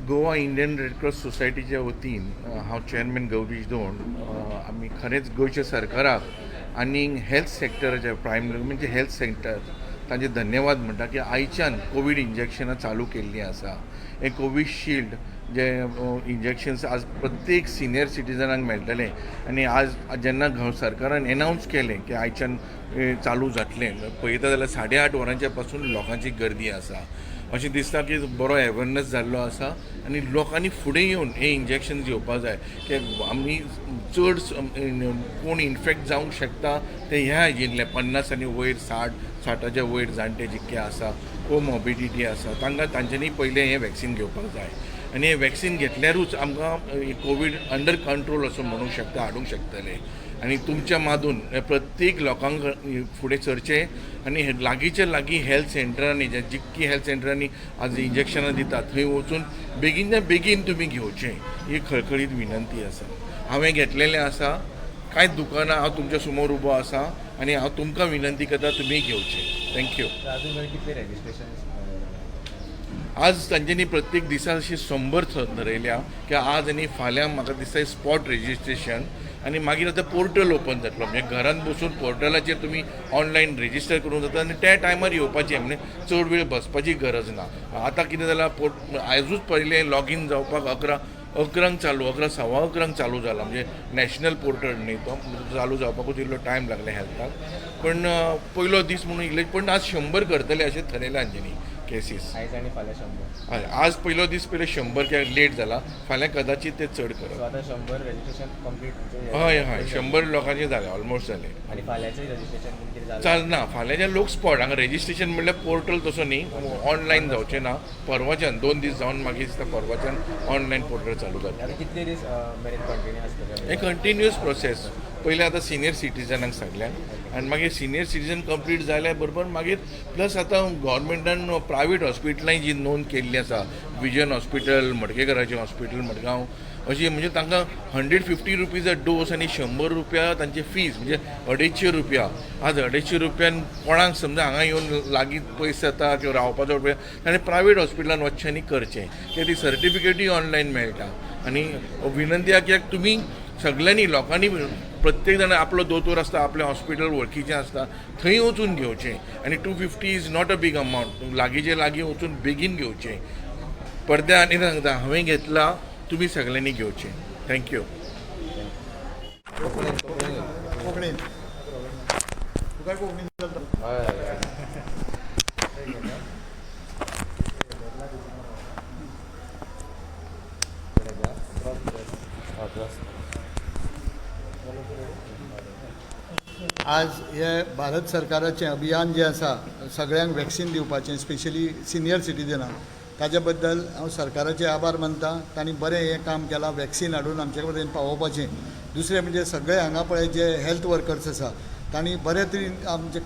Goa Indian red cross सोसायटीच्या वतीन हांव चेअरमॅन गौरीश दोंड आमी खरेंच गोंयच्या सरकाराक आनी हेल्थ सेक्टराच्या प्रायमरी म्हणजे हेल्थ सेंटर तांचे धन्यवाद म्हणटा की आयच्यान कोवीड इंजेक्शनां चालू केल्लीं आसा. हे कोविशिल्ड जे इंजेक्शन्स आज प्रत्येक सिनियर सिटीजनाक मेळटले आनी आज जेन्ना सरकारान एनावन्स केलें की आयच्यान चालू जातलें पळयता जाल्यार 8:30 वरांच्या पासून लोकांची गर्दी आसा. अशें दिसता की बरो अवेरनस जाल्लो आसा आनी लोकांनी फुडें येवन हे इंजेक्शन घेवपाक जाय की आमी चड कोण इन्फेक्ट जावंक शकता ते ह्या हाजिल्ले 50 आनी वयर 60च्या वयर जाणटे जितके आसा कोमॉबिडिटी आसा तांच्यांनी पयलें हें वॅक्सीन घेवपाक जाय आनी हें वॅक्सीन घेतल्यारूच आमकां कोवीड अंडर कंट्रोल असो म्हणूंक शकता हाडूंक शकतले. आनी तुमच्या माधून प्रत्येक लोकांक फुडें सरचें आनी लागींच्या लागीं हेल्थ सेंटरांनी जितकी हेल्थ सेंटरांनी आज इंजेक्शनां दितात थंय वचून बेगिनच्या बेगीन तुमी घेवचें ही खळखळीत विनंती आसा. हांवें घेतलेलें आसा, कांय दुकानां हांव तुमच्या समोर उबो आसा आनी हांव तुमकां विनंती करता तुमी घेवचें. थँक्यू. आज तांच्यांनी प्रत्येक दिसा अशी 100 धरयल्या की आज आनी फाल्यां म्हाका दिसता स्पॉट रेजिस्ट्रेशन आनी मागीर आतां पोर्टल ओपन जातलो म्हणजे घरान बसून पोर्टलाचेर तुमी ऑनलायन रेजिस्टर करूंक जाता आनी त्या टायमार येवपाचें म्हणजे चड वेळ बसपाची गरज ना. आतां कितें जालां आयजूच पयलें लॉगीन जावपाक 11 चालू 11:15 चालू जाला म्हणजे नॅशनल पोर्टल न्ही तो चालू जावपाकूच इल्लो टायम लागले हेल्थाक. पण पयलो दीस म्हणून इल्ले पण आज 100 करतले अशें थरयलां अंजनी केसीस. आयज आनी फाल्यां 100. आज पयलो दीस पयले 100 कित्याक लेट जाला, फाल्यां कदाचित ते चड करप. आतां 100 रेजिस्ट्रेशन कंप्लीट. हय 100 लोकांचे जाले ऑलमोस्ट जाले. आनी फाल्यांचें रेजिस्ट्रेशन कितें जालें? चलना फाल्यांच्या लोक स्पॉट हांगा रेजिस्ट्रेशन म्हणल्यार पोर्टल तसो न्ही, ऑनलायन जावचें ना. परवाच्यान 2 दीस जावन मागीर दिसता परवाच्यान ऑनलायन पोर्टल चालू जाता. आनी कितले दीस मेरेन कंटिन्यू आसतलें? हे कंटिन्युअस प्रोसेस. पयलें आतां सिनियर सिटीजनाक सांगल्यात आनी मागीर सिनियर सिटीजन कंप्लीट जाल्या बरोबर मागीर प्लस आतां गव्हर्मेंटान प्रायवेट हॉस्पिटलांय जी नोंद केल्ली आसा, विजन हॉस्पिटल, मडकेकराचें हॉस्पिटल मडगांव अशी म्हणजे तांकां 150 रुपीज अ डोस आनी 100 रुपया तांची फीज म्हणजे 250 रुपया. आज 250 रुपयान कोणाक समजा हांगा येवन लागीं पयस जाता किंवा रावपाचो रुपया ताणें प्रायवेट हॉस्पिटलान वचचें आनी करचें कित्याक ती सर्टिफिकेटूय ऑनलायन मेळटा. आनी विनंती आहा कित्याक तुमी सगळ्यांनी लोकांनी प्रत्येक जाण आपलो दोतोर आसता, आपलें हॉस्पिटल वळखीचें आसता, थंय वचून घेवचें. आनी 250 is not a big amount. लागींचे लागीं वचून बेगीन घेवचें. परद्या आनी सांगता हांवें घेतला, तुमी सगळ्यांनी घेवचें. थँक्यू. कोंकणीन तुका कोंकणीन चलता? हय. आज हे भारत सरकाराचें अभियान जें आसा सगळ्यांक वॅक्सीन दिवपाचें स्पेशली सिनियर सिटीजनांक, ताजे बद्दल हांव सरकाराचे आभार मानतां. तांणी बरें हें काम केलां वॅक्सीन हाडून आमचे कडेन पावोवपाचें. दुसरें म्हणजे सगळे हांगा पळय जे हेल्थ वर्कर्स आसा तांणी बरे तरेन आमचे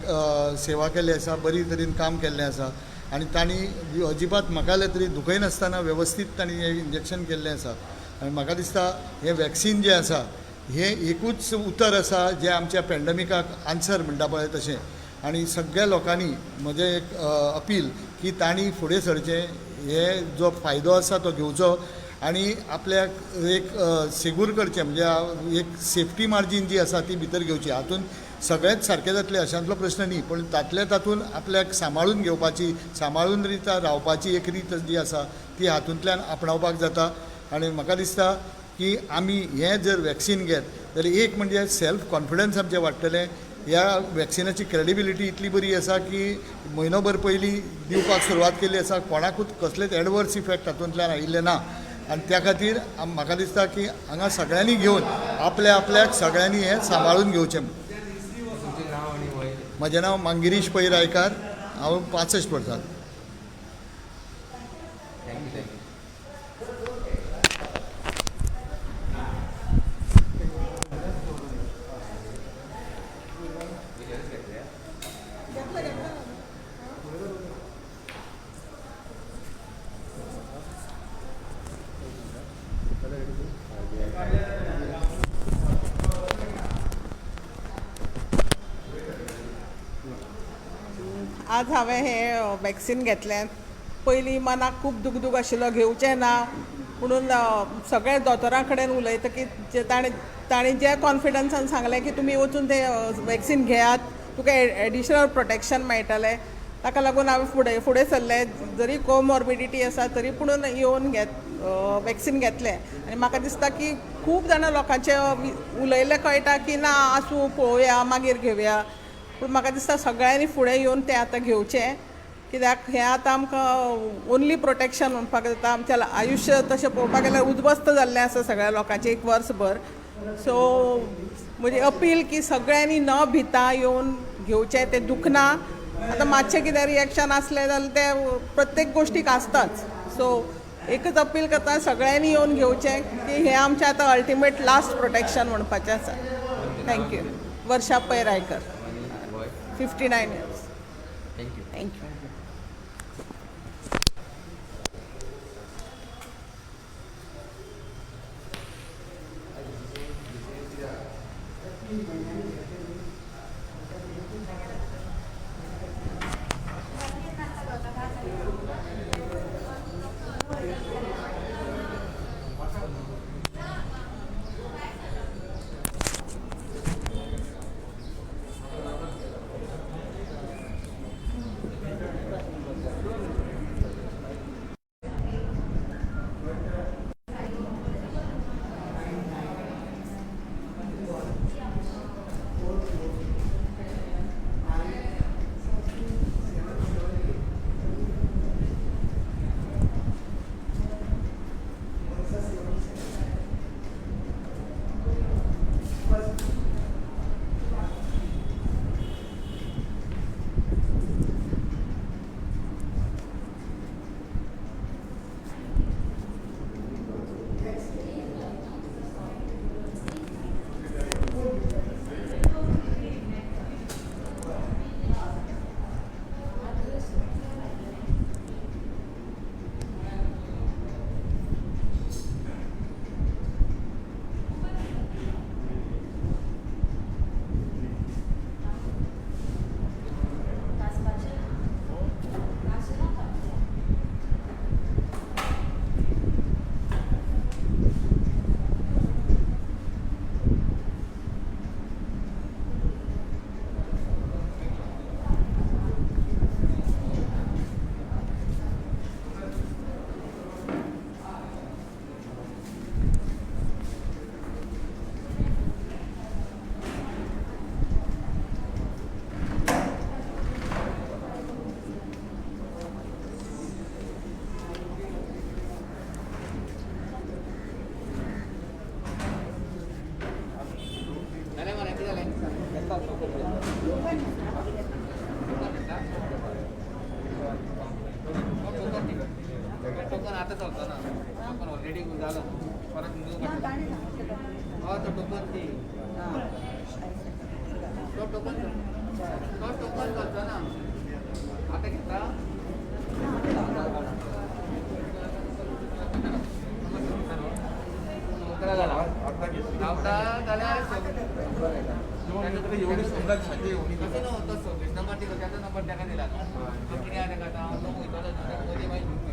सेवा केल्ली आसा, बरी तरेन काम केल्लें आसा आनी तांणी अजिबात म्हाका तरी दुखय नासतना वेवस्थीत तांणी हें इंजेक्शन केल्लें आसा. आनी म्हाका दिसता हें वॅक्सीन जें आसा हें एकूच उतर आसा जें आमच्या पॅन्डेमिकाक आन्सर म्हणटा पळय तशें. आनी सगळ्या लोकांनी म्हजें एक अपील की तांणी फुडें सरचें, हे जो फायदो आसा तो घेवचो आनी आपल्याक एक सेगूर करचें म्हणजे एक सेफ्टी मार्जीन जी आसा ती भितर घेवची. हातून सगळेंच सारकें जातलें अशांतलो प्रश्न न्ही, पण तातूंत आपल्याक सांबाळून घेवपाची, सांबाळून रिता रावपाची एक रीत जी आसा ती हातूंतल्यान आपणावपाक जाता. आनी म्हाका दिसता की आमी हें जर वॅक्सीन घेत जाल्यार एक म्हणजे सेल्फ कॉन्फिडन्स आमचें वाडटलें. ह्या वॅक्सिनाची क्रेडिबिलिटी इतली बरी आसा की म्हयनोभर पयलीं दिवपाक सुरवात केल्ली आसा, कोणाकूच कसलेच एडवर्स इफेक्ट हातूंतल्यान आयिल्ले ना. आनी त्या खातीर म्हाका दिसता की हांगा सगळ्यांनी घेवन आपल्याक सगळ्यांनी हें सांबाळून घेवचें. म्हजें नांव मांगिरीश पै रायकार, हांव 65 वर्सां. आज हांवें हें वॅक्सीन घेतलें पयलीं मनाक खूब दुगदूग आशिल्लो घेवचें ना म्हणून सगळे दोतोरां कडेन उलयतकीर ताणें जे कॉन्फिडन्सान सांगलें की तुमी वचून तें वॅक्सीन घेयात तुका एडिशनल प्रोटेक्शन मेळटलें ताका लागून हांवें फुडें सरलें जरी कोमॉर्बिडिटी आसा तरी पूण येवन वॅक्सीन घेतलें आनी म्हाका दिसता की खूब जाणां लोकांचे उलयलें कळटा की ना आसूं पळोवया मागीर घेवया पूण म्हाका दिसता सगळ्यांनी फुडें येवन तें आतां घेवचें कित्याक हें आतां आमकां ओन्ली प्रोटेक्शन म्हणपाक जाता आमचें आयुश्य तशें पळोवपाक गेल्यार उद्ध्वस्त जाल्लें आसा सगळ्या लोकांचें एक वर्सभर सो म्हजी अपील की सगळ्यांनी न भिता येवन घेवचें तें दुखना आतां मातशें कितें रिएक्शन आसलें जाल्यार तें प्रत्येक गोश्टीक आसताच सो एकच अपील करता सगळ्यांनी येवन घेवचें की हें आमचें आतां अल्टिमेट लास्ट प्रोटेक्शन म्हणपाचें आसा थँक्यू वर्षा पै रायकर 59 years थँक्यू आता चालतो ना आपण ऑलरेडी झालं परत तो टोकन ती तो टोकन चालतो ना आता घेता एवढी सुंदर छाती एवढी कसं नव्हतं 26 नंबर दिला त्याचा नंबर त्याला दिला किती आहे का मध्ये माहिती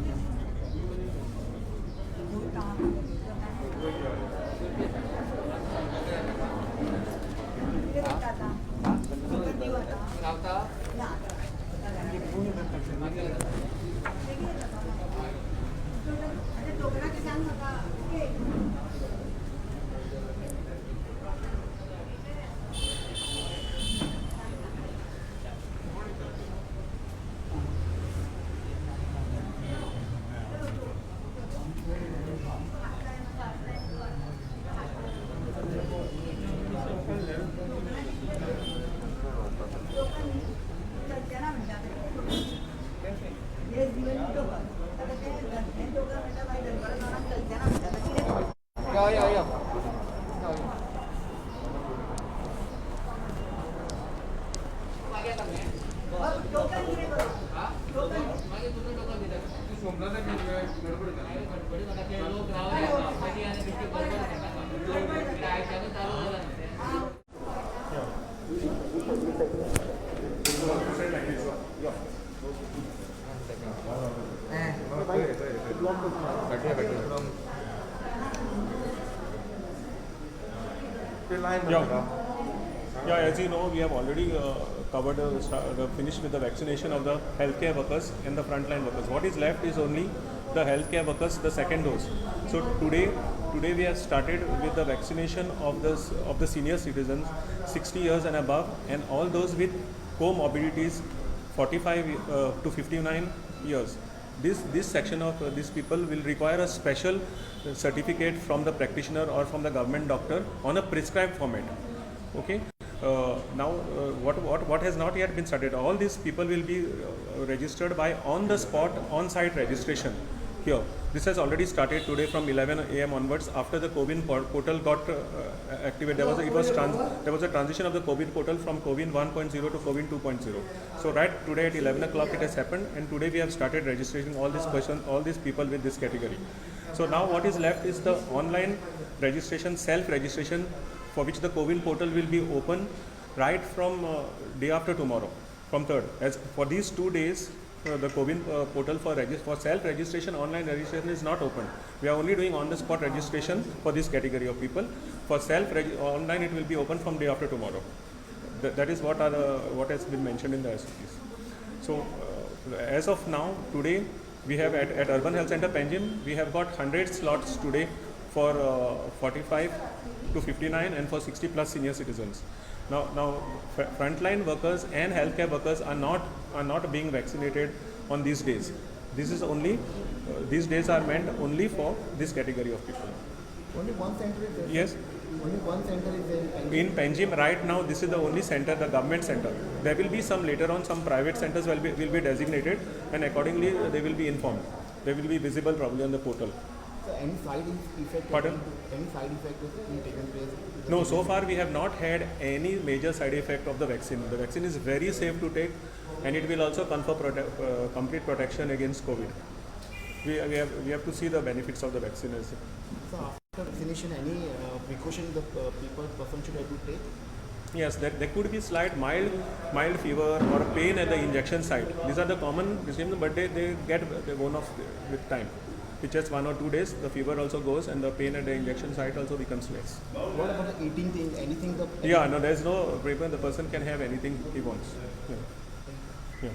Yeah, as you know, we have already covered, finished with the vaccination of the healthcare workers and the frontline workers. What is left is only the healthcare workers, the second dose. So today we have started with the vaccination of the senior citizens, 60 years and above, and all those with comorbidities, 45 to 59 years. This section of these people will require a special certificate from the practitioner or from the government doctor on a prescribed format. Okay. Now, what has not yet been started? All these people will be registered by on-the-spot, on-site registration here. This has already started today from 11 a.m. onwards. After the CoWIN portal got activated, there was a transition of the CoWIN portal from CoWIN 1.0 to CoWIN 2.0. So right today at 11 o'clock it has happened, and today we have started registering all these people with this category. So now what is left is the online registration, self-registration, for which the CoWIN portal will be open right from day after tomorrow, from 3rd. As for these 2 days, the CoWIN portal for self-registration, online registration is not open. We are only doing on-the-spot registration for this category of people. For online, it will be open from day after tomorrow. That is what has been mentioned in the SOPs. So, as of now, today, we have at Urban Health Center, Panjim, we have got 100 slots today for 45 to 59 and for 60 plus senior citizens. Now, frontline workers and healthcare workers are not being vaccinated on these days. This is only these days are meant only for this category of people. Only one center is there. Yes. Only one center is there. In Panjim right now, this is the only center, the government center. There will be some later on, some private centers will be designated, and accordingly they will be informed. They will be visible probably on the portal. So any side effect? Pardon? Any side effect is being taken place? No, so far we have not had any major side effect of the vaccine. The vaccine is very safe to take, and it will also confer complete protection against COVID. We have to see the benefits of the vaccine. So after vaccination, any precaution the person should have to take? Yes, there could be slight mild fever or pain at the injection site. These are the common symptoms, but they go off with time. It's just 1 or 2 days. The fever also goes, and the pain at the injection site also becomes less. What about the eating thing? Anything? Yeah, no, there's no problem. The person can have anything he wants. Yeah. Yeah.